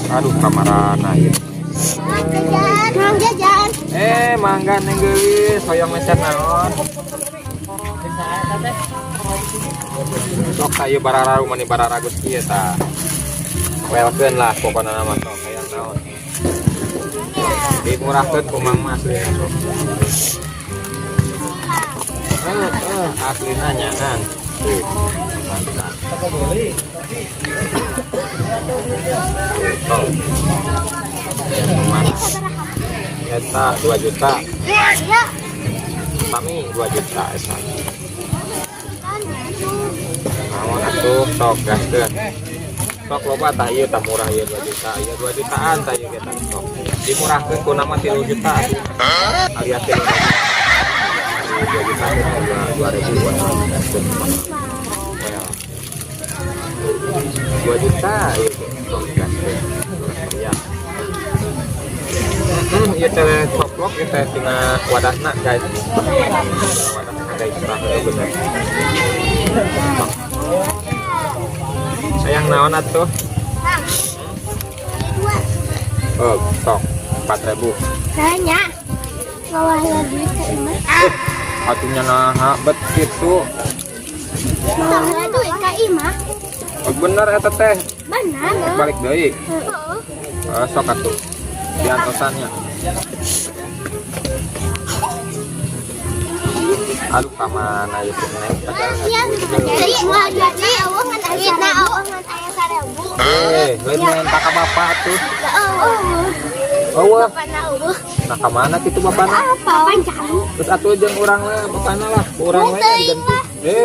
Aduh kamarana ya. Jajan. Mangga neng geus hoyong mesan naon. Sok ayo barararu mani bararagus kieu tah. Welkeun lah pokona nama sok hayang naon. Dimurahkeun ku Mang Mas ya sok. Aslina nyanan. Tuh. Mantap. Eta 2 juta. Kami 2 juta eta. Naon atuh sok gaskeun. Sok loba tah ieu tah murah ieu 2 juta. Ieu 2 jutaan tah ieu kita sok. Dimurahkeun ku nama 3 juta. Alias 3 juta. 2 juta 2.000 buat 2 juta ieu sok gaskeun. Ya. Ieu teh coplok ieu teh tina wadahna guys. Wadahna guys bener bener. Sayang naon atuh? Oh, sok 4.000. Tanya. Bawah lagi Kak. Atunya naha bet kitu. Bawah itu Kak Ima. Oh, bener eta teh. Benar. Balik deui. Heeh. Sok atuh. Diantosannya. Aduh kamana ieu teh neng padahal Jadi mau jadi awang ngan aya awang ngan aya 1.000. lain main kakak bapak tuh. Oh. Eueuh. Bapana eueuh. Nah kemana gitu bapakna? Apa? Pancang. Terus atuh jeung urang lah bapakna lah, urang we diganti.